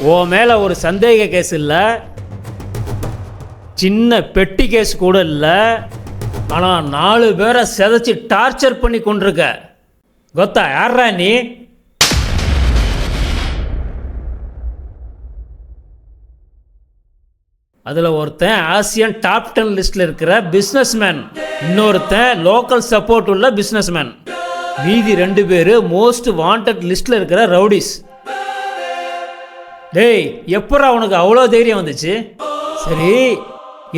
ஓ மேலே ஒரு சந்தேக கேஸ் இல்லை, சின்ன பெட்டி கேஸ் கூட இல்லை. ஆனால் 4 பேரை செதைச்சி டார்ச்சர் பண்ணி கொண்டிருக்க. கொத்தா யாரா நீ? அதில் ஒருத்தன் ஆசியன் டாப் 10 லிஸ்ட்டில் இருக்கிற பிஸ்னஸ்மேன், இன்னொருத்தன் லோக்கல் சப்போர்ட் உள்ள பிஸ்னஸ்மேன், மீதி 2 பேர் மோஸ்ட் வாண்டட் லிஸ்ட்டில் இருக்கிற ரவுடிஸ். டேய், எப்படா உனக்கு அவ்வளோ தைரியம் வந்துச்சு? சரி,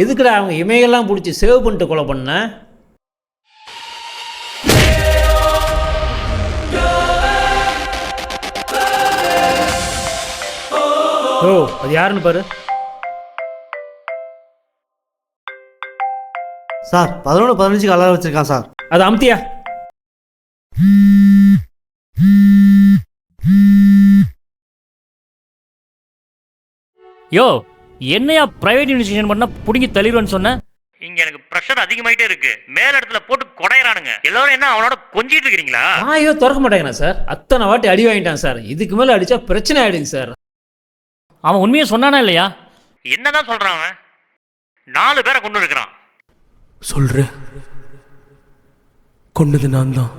எதுக்குடா அவங்க இமையெல்லாம் பிடிச்சி சேவ் பண்ணிட்டு கொலை பண்ண? ஓ, அது யாருன்னு பாரு. சார் 11:15க்கு அலாரம் வச்சிருக்கான் சார். அது அம்தியா? யோ, என்னையா பிரைவேட் இன்வெஸ்டிகேஷன் பண்ணா புடுங்கி தள்ளிடுவேன்னு சொன்ன? இங்க எனக்கு ப்ரெஷர் அதிகமாயிட்டே இருக்கு. மேல இடத்துல போட்டு கொடையறானுங்க எல்லாரும். என்ன அவனோட கொஞ்சிட்டு இருக்கீங்களா? ஐயோ, திறக்க மாட்டேங்கிறேன் சார். அத்தனை வாட்டி அடி வாங்கிட்டான் சார். இதுக்கு மேலே அடிச்சா பிரச்சனை ஆயிடுங்க சார். அவன் உண்மையை சொன்னானா இல்லையா? என்னதான் சொல்றான் அவன்? 4 பேரை கொண்டு இருக்கிறான். சொல்றேன், கொண்டது நான் தான்.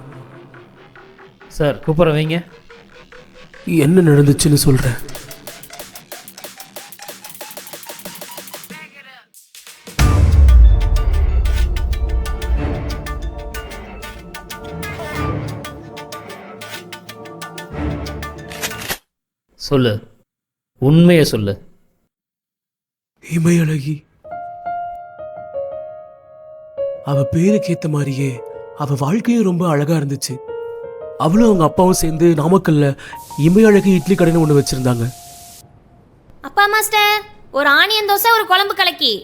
சார் கூப்பிட்ற வைங்க. என்ன நடந்துச்சுன்னு சொல்றேன். சொல்லு, உண்மையை சொல்லு. இமையழகி, அவ பேருக்கு ஏத்த மாதிரியே அவ வாழ்க்கையும் ரொம்ப அழகா இருந்துச்சு. அவளும் அவங்க அப்பாவும் சேர்ந்து நாமக்கல்ல இமையழகி இட்லி கடைன்னு ஒண்ணு வச்சிருந்தாங்க. அப்பா மாஸ்டர், ஒரு ஆனியன் தோசை, ஒரு குழம்பு கலக்கி.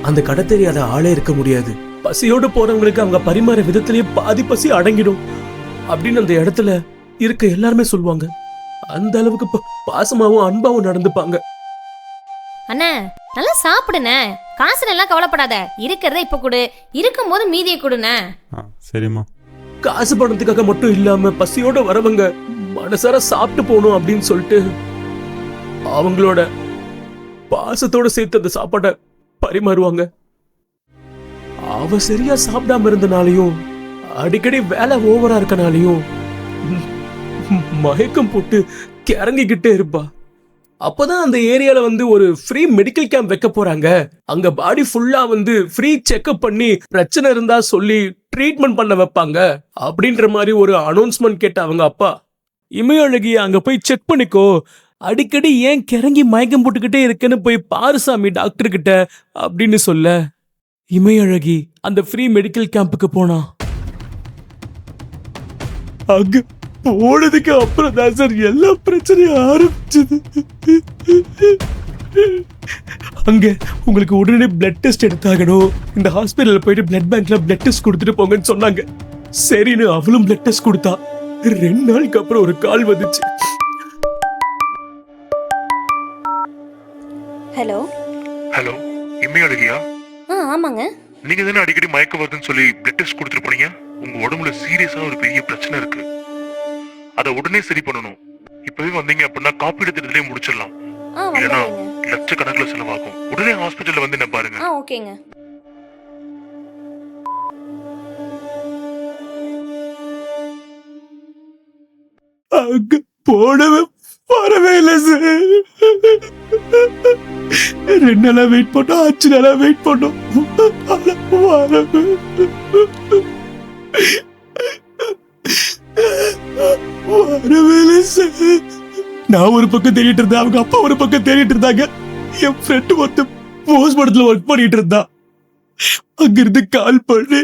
அந்த கடை தெரியாத ஆளே இருக்க முடியாது. பசியோடு போறவங்களுக்கு அவங்க பரிமாற விதத்திலேயே பாதி பசி அடங்கிடும் அப்படின்னு அந்த இடத்துல இருக்க எல்லாருமே சொல்லுவாங்க. அந்த அளவுக்கு பாசமாவும் அன்பாவும் நடந்துப்பாங்க. அண்ணா, நல்லா சாப்பிடுண்ணே. காசு எல்லாம் கவலைப்படாத. இருக்கிறத இப்ப கொடு, இருக்கும்போது மீதியை கொடுண்ணே. சரிம்மா. காசு பணத்துக்காக மட்டும் இல்லாம பசியோட வரவங்க மனசார சாப்பிட்டு போகணும் அப்படின்னு சொல்லிட்டு அவங்களோட பாசத்தோட சேர்த்து அந்த சாப்பாட்டை பரிமாறுவாங்க. அவ சரியா சாப்பிடாம இருந்தனாலையும் அடிக்கடி வேலை ஓவரா இருக்கனாலையும் மயக்கம் போட்டு கிறங்கிக்கிட்டே இருப்பா. அப்பதான் அந்த ஏரியால வந்து ஒரு ஃப்ரீ மெடிக்கல் கேம்ப் வைக்க போறாங்க. அங்க பாடி ஃபுல்லா வந்து ஃப்ரீ செக்அப் பண்ணி பிரச்சனை இருந்தா சொல்லி ட்ரீட்மெண்ட் பண்ண வைப்பாங்க அப்படின்ற மாதிரி ஒரு அனௌன்ஸ்மெண்ட் கேட்ட அவங்க அப்பா, இமையழகி அங்க போய் செக் பண்ணிக்கோ, அடிக்கடி ஏன் கிறங்கி மயக்கம் போட்டுக்கிட்டே இருக்குன்னு போய் பாருசாமி டாக்டர் கிட்ட அப்படின்னு சொல்ல, இமையழகி அந்த ஃப்ரீ மெடிக்கல் கேம்புக்கு போனா. அங்க போனதுக்கு அப்புறம் தான் சார் எல்லா பிரச்சனையும் ஆரம்பிச்சது. அங்க உங்களுக்கு உடனே பிளட் டெஸ்ட் எடுத்தாகணும், இந்த ஹாஸ்பிட்டல்ல போயிட்டு பிளட் பேங்க்ல பிளட் டெஸ்ட் கொடுத்துட்டு போங்கன்னு சொன்னாங்க. சரின்னு அவளும் பிளட் டெஸ்ட் கொடுத்தா. 2 நாளுக்கு அப்புறம் ஒரு கால் வந்துச்சு. ஹலோ ஹலோ, இமையழகியா? ஆமாங்க. நீங்க தானே அடிக்கடி மயக்கம் வருதுன்னு சொல்லி பிளட் டெஸ்ட் கொடுத்துட்டு போனீங்க? உங்க உடம்புல சீரியஸா ஒரு பெரிய பிரச்சனை இருக்கு, அதை உடனே சரி பண்ணணும். இப்பவே வந்தீங்க அப்படின்னா காப்பீடு திட்டத்திலே முடிச்சிடலாம். இல்லைன்னா லட்சக்கணக்கில் செலவாகும். உடனே ஹாஸ்பிட்டல்ல வந்து என்ன பாருங்க. ஓகேங்க. அங்க போனவன் வரவே இல்லை சார். 2 நாளா வெயிட் பண்ணோம், 5 நாளா வெயிட் பண்ணோம். வரவே இல்லை சார். நான் ஒரு பக்கம் தேடிட்டு இருந்தேன், அவங்க அப்பா ஒரு பக்கம் தேடிட்டு இருந்தாங்க. என் ஃப்ரெண்டு ஒருத்தன் போஸ்ட் படத்துல ஒர்க் பண்ணிட்டு இருந்தா. அங்கிருந்து கால் பண்ணி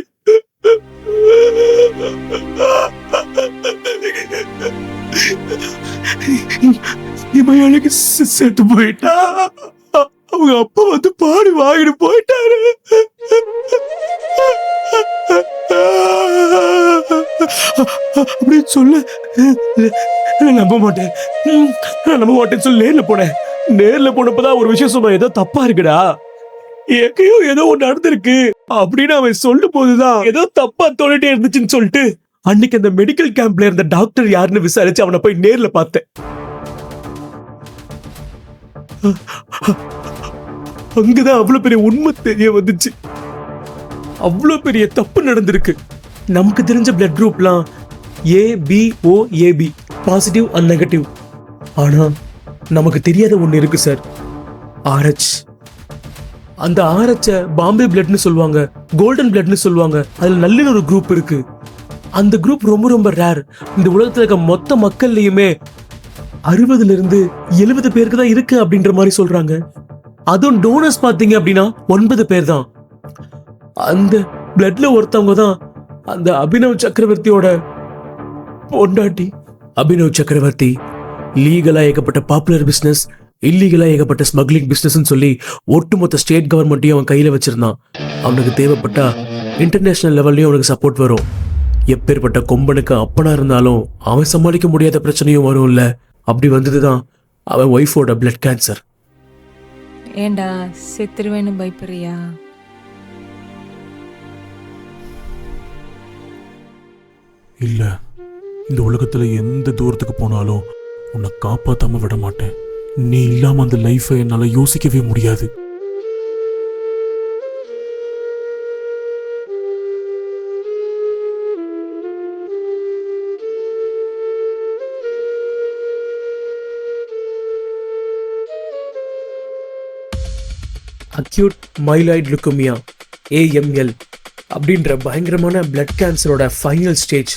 இமையழகி செத்து போயிட்டா. அவங்க அப்பா வந்து பாடி வாங்கிட்டு போயிட்டாரு. அப்படின்னு சொல்ல நம்ப மாட்டேன்னு சொல்லி நேர்ல போனப்பதான் ஒரு விஷயம் சொன்ன, ஏதோ தப்பா இருக்குடா, எங்கேயோ ஏதோ ஒண்ணு நடந்திருக்கு அப்படின்னு அவன் சொல்லும் போதுதான் ஏதோ தப்பா தோணிட்டே இருந்துச்சுன்னு சொல்லிட்டு அன்னைக்கு அந்த மெடிக்கல் கேம்ப்ல இருந்த டாக்டர் யாருன்னு விசாரிச்சு அவனை போய் நேர்ல பார்த்தேன். அங்கதான் அவ்வளவு பெரிய உண்மை தெரிய வந்துச்சு. அவ்வளவு பெரிய தப்பு நடந்திருக்கு. நமக்கு தெரிஞ்ச பிளட் குரூப்லாம் ABOAB, பாசிட்டிவ் அண்ட் நெகட்டிவ். ஆனா நமக்கு தெரியாத ஒண்ணு இருக்கு சார், RH. அந்த RH பாம்பே பிளட்னு சொல்லுவாங்க, கோல்டன் பிளட்னு சொல்லுவாங்க. அதுல நல்ல ஒரு குரூப் இருக்கு. அந்த குரூப் ரொம்ப ரொம்ப ரேர். இந்த உலகத்துல இருக்க மொத்த மக்கள்லயுமே 60 இருந்து 70 பேருக்கு தான் இருக்கு அப்படின்ற மாதிரி சொல்றாங்க. அதுவும் டோனர்ஸ் பாத்தீங்க அப்படின்னா 9 பேர் தான். அந்த பிளட்ல ஒருத்தவங்க தான் அந்த அபினவ் சக்கரவர்த்தியோட பொண்டாட்டி. அபினவ் சக்கரவர்த்தி லீகலா ஏகப்பட்ட பாப்புலர் பிசினஸ், இல்லீகலா ஏகப்பட்ட ஸ்மக்லிங் பிசினஸ் சொல்லி ஒட்டுமொத்த ஸ்டேட் கவர்மெண்ட்டையும் அவன் கையில வச்சிருந்தான். அவனுக்கு தேவைப்பட்டா இன்டர்நேஷனல் லெவல்லையும் அவனுக்கு சப்போர்ட் வரும். எப்பேற்பட்ட கொம்பனுக்கு அப்பனா இருந்தாலும் அவன் சமாளிக்க முடியாத பிரச்சனையும் வரும் இல்ல. அப்படி வந்ததுதான் அவன் ஒய்ஃபோட பிளட் கேன்சர். ஏண்டா செத்துருவேன்னு பயப்படுறியா? இல்ல, இந்த உலகத்துல எந்த தூரத்துக்கு போனாலும் உன்னை காப்பாத்தாம விட மாட்டேன். நீ இல்லாம அந்த லைஃபை என்னால யோசிக்கவே முடியாது. அக்யூட் மைலாய்டு லுக்கோமியா, AML அப்படின்ற பயங்கரமான பிளட் கேன்சரோட ஃபைனல் ஸ்டேஜ்.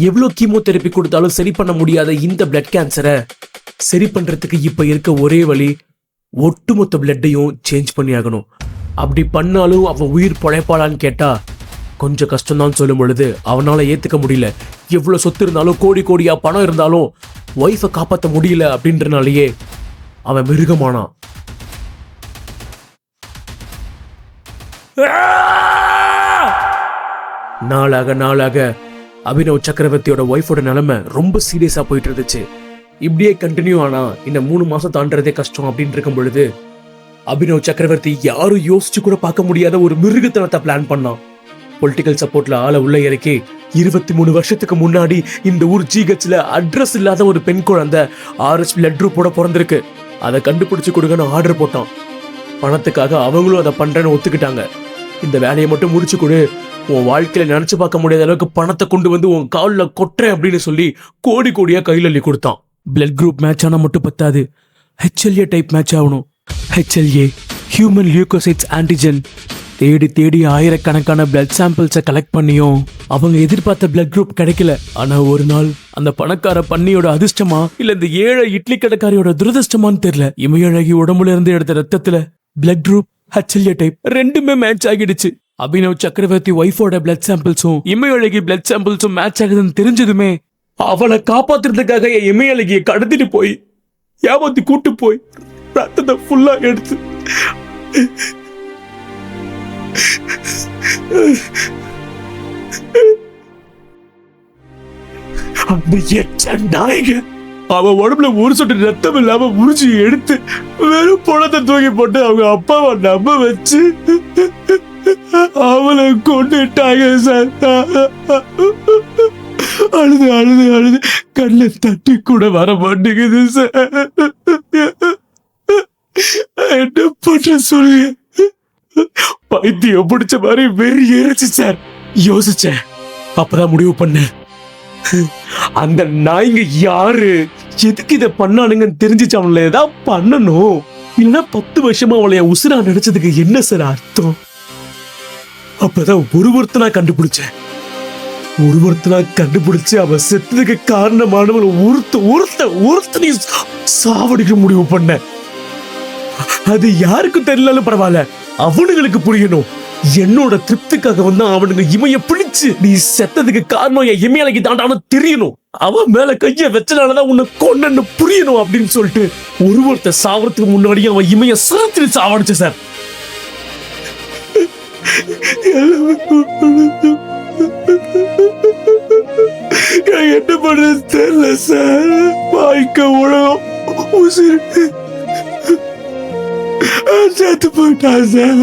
எவ்வளோ கீமோதெரப்பி கொடுத்தாலும் சரி பண்ண முடியாத இந்த பிளட் கேன்சரை சரி பண்றதுக்கு இப்ப இருக்க ஒரே வழி ஒட்டுமொத்த பிளட்டையும் சேஞ்ச் பண்ணி ஆகணும். அப்படி பண்ணாலும் அவன் உயிர் பழைப்பாளான்னு கேட்டா கொஞ்சம் கஷ்டம்தான் சொல்லும் பொழுது அவனால ஏத்துக்க முடியல. எவ்வளவு சொத்து இருந்தாலும், கோடி கோடியா பணம் இருந்தாலும் ஒய்ஃபை காப்பாற்ற முடியல அப்படின்றனாலேயே அவன் மிருகமானான். நாளாக அபினவ் சக்கரவர்த்தியோட ஒய்ஃபோட நிலைமை ரொம்ப சீரியஸா போயிட்டு இருந்துச்சு. இப்படியே கண்டினியூ ஆனா இந்த 3 மாசம் தாண்டறதே கஷ்டம் அப்படின்னு இருக்கும் பொழுது அபினவ் சக்கரவர்த்தி யாரும் யோசிச்சு கூட பார்க்க முடியாத ஒரு மிருகத்தனத்தை பிளான் பண்ணான். பொலிட்டிக்கல் சப்போர்ட்ல ஆளை உள்ள இறக்கி 23 வருஷத்துக்கு முன்னாடி இந்த ஊர் ஜிஹெச்ல அட்ரஸ் இல்லாத ஒரு பெண் குழந்தை RH பிளட் குரூப்போட பிறந்திருக்கு. அதை கண்டுபிடிச்சு கொடுங்கன்னு ஆர்டர் போட்டான். பணத்துக்காக அவங்களும் அதை பண்றேன்னு ஒத்துக்கிட்டாங்க. இந்த வேலையை மட்டும் முடிச்சு கொடு, உன் வாழ்க்கையில நினைச்சு பார்க்க முடியாத அளவுக்கு பணத்தை கொண்டு வந்து உன் காலில் கொட்டுறேன் அப்படின்னு சொல்லி கோடி கோடியா கையில் அள்ளி கொடுத்தான். பிளட் குரூப் மேட்ச் ஆனா மட்டும் பத்தாது, HLA டைப் மேட்ச் ஆகணும். HLA human leucocytes antigen. தேடி தேடி ஆயிரக்கணக்கான பிளட் சாம்பிள்ஸை கலெக்ட் பண்ணியும் அவங்க எதிர்பார்த்த பிளட் குரூப் கிடைக்கல. ஆனா ஒரு நாள் அந்த பணக்கார பன்னியோட அதிர்ஷ்டமா இல்ல இந்த ஏழை இட்லி கடைக்காரியோட துரதிர்ஷ்டமான்னு தெரியல, இமையழகி உடம்புல இருந்து எடுத்த ரத்தத்துல பிளட் குரூப் HLA டைப் ரெண்டுமே மேட்ச் ஆகிடுச்சு. அபினவ் சக்கரவர்த்தி ஒய்ஃபோட பிளட் சாம்பிள்ஸும் இமையழகி பிளட் சாம்பிள்ஸும் மேட்ச் ஆகுதுன்னு தெரிஞ்சதுமே அவளை காப்பாத்துறதுக்காக என் இமையழகியை கடத்திட்டு போய் ஏமாத்தி கூட்டு போய் ரத்தத்தை ஃபுல்லா எடுத்து அந்த எச்ச நாய்க அவ உடம்புல ஒரு சொட்டு ரத்தம் இல்லாம உறிஞ்சி எடுத்து வெறும் பணத்தை தூக்கி போட்டு அவங்க அப்பாவை நம்ப வச்சு அவளை கொண்டுட்டாங்க சார். அழுது அழுது அழுது கண்ணை தட்டி கூட வர மாட்டேங்குது சார். என்ன பண்ற சொல்லு. பைத்தியம் பிடிச்ச மாதிரி வெறி ஏறிச்சு சார். யோசிச்சேன், அப்பதான் முடிவு பண்ணேன், அந்த நாய்ங்க யாரு, எதுக்கு இதை பண்ணானுங்கன்னு தெரிஞ்சிச்சு அவங்கள ஏதாவது பண்ணணும். இல்லைன்னா 10 வருஷமா அவளைய உசுரா நினைச்சதுக்கு என்ன சார் அர்த்தம்? அப்பதான் ஒருத்தனா கண்டுபிடிச்சு அவ செத்ததுக்கு காரணமானவளை ஒருத்தனையும் சாவடிக்க முடிவு பண்ண. அது யாருக்கும் தெரியலாலும் பரவாயில்ல, அவனுங்களுக்கு புரியணும். என்னோட திருப்திக்காக வந்து அவனுங்க இமைய பிடிச்சு நீ செத்ததுக்கு காரணம் என் இமையலைக்கு தாண்டான்னு தெரியணும். அவன் மேல கைய வச்சனாலதான் உன்னை கொன்னு புரியணும் அப்படின்னு சொல்லிட்டு ஒருத்தர் சாவறதுக்கு முன்னாடியே அவன் இமைய சிறத்து சாவடிச்ச சார். என்ன பண்றது தெரியல சார். வாழ்க்கை உலகம் உசிறு செத்து போயிட்டான் சார்.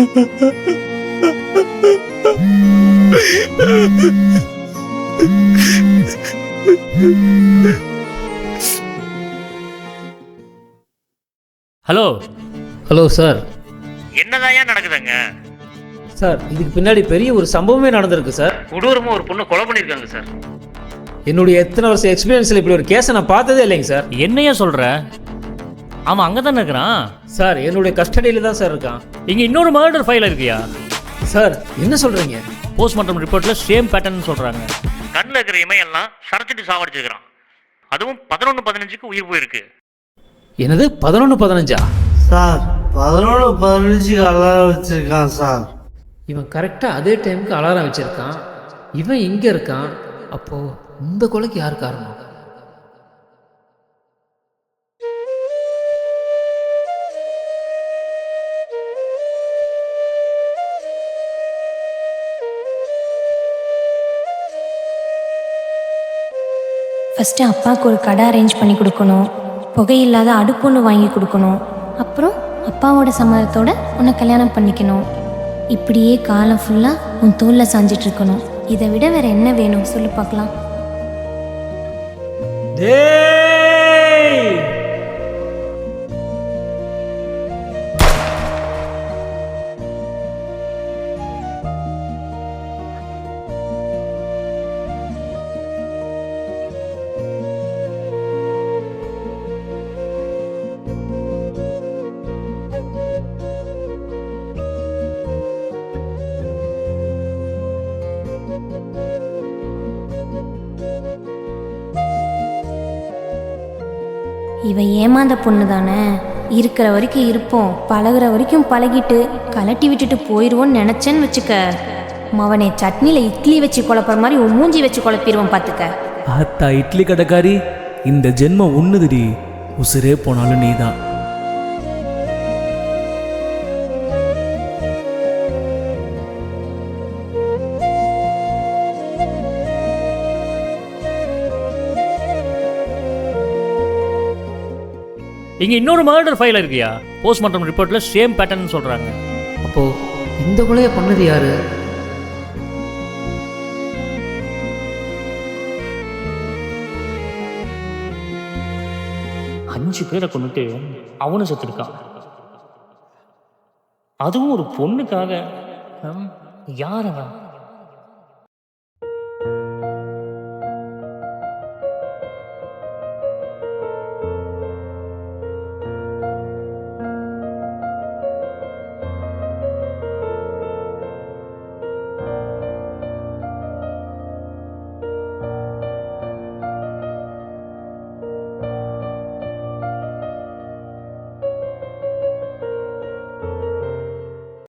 Hello hello sir. என்னதான் நடக்குதுங்க? சார் இதுக்கு பின்னாடி பெரிய ஒரு சம்பவமே நடந்திருக்கு சார். கொடூரமாக ஒரு பொண்ணை கொலை பண்ணியிருக்காங்க சார். என்னுடைய எத்தனை வருஷம் எக்ஸ்பீரியன்ஸில் இப்படி ஒரு கேஸை நான் பார்த்ததே இல்லைங்க சார். என்னையா சொல்ற? அவன் அங்கே தானே இருக்கிறான் சார். என்னுடைய கஸ்டடியில் தான் சார் இருக்கான். இங்கே இன்னொரு மர்டர் ஃபைல் இருக்கியா? சார் என்ன சொல்கிறீங்க? போஸ்ட்மார்ட்டம் ரிப்போர்ட்டில் சேம் பேட்டர்ன் சொல்கிறாங்க. கண்ணில் இருக்கிற இமையெல்லாம் சரச்சிட்டு சாவடிச்சிருக்கிறான். அதுவும் 11-15க்கு உயிர் போயிருக்கு. என்னது 11-15? சார் 11-15 அலாரம் வச்சிருக்கான் சார். இவன் கரெக்டாக அதே டைமுக்கு அலாரம் வச்சிருக்கான். இவன் இங்கே இருக்கான். அப்போது இந்த கொலைக்கு யார் காரணம்? ஃபஸ்ட்டு அப்பாவுக்கு ஒரு கடை அரேஞ்ச் பண்ணி கொடுக்கணும், புகையில்லாத அடுப்பு ஒன்று வாங்கி கொடுக்கணும், அப்புறம் அப்பாவோட சம்மதத்தோட உன்னை கல்யாணம் பண்ணிக்கணும். இப்படியே காலம் ஃபுல்லாக உன் தோளில் சாஞ்சிட்டு இருக்கணும். இதை விட வேற என்ன வேணும் சொல்லி பார்க்கலாம். இவன் ஏமாந்த பொண்ணு தானே, இருக்கிற வரைக்கும் இருப்போம், பழகுற வரைக்கும் பழகிட்டு கலட்டி விட்டுட்டு போயிடுவோன்னு நினச்சேன்னு வச்சுக்க, மவனே சட்னியில் இட்லி வச்சு குழப்புற மாதிரி உன் மூஞ்சி வச்சு குழப்பிடுவோம் பார்த்துக்க. ஆத்தா இட்லி கடைக்காரி, இந்த ஜென்மம் ஒண்ணுதுடி, உசுரே போனாலும் நீதான். இங்கே இன்னொரு மர்டர் ஃபைல் இருக்கியா? போஸ்ட்மார்ட்டம் ரிப்போர்ட்டில் சேம் பேட்டர்ன் சொல்கிறாங்க. அப்போது இந்த கொலையை பண்ணது யாரு? அஞ்சு பேரை கொண்டுட்டு அவனும் செத்துருக்கான். அதுவும் ஒரு பொண்ணுக்காக. யார் அவன்?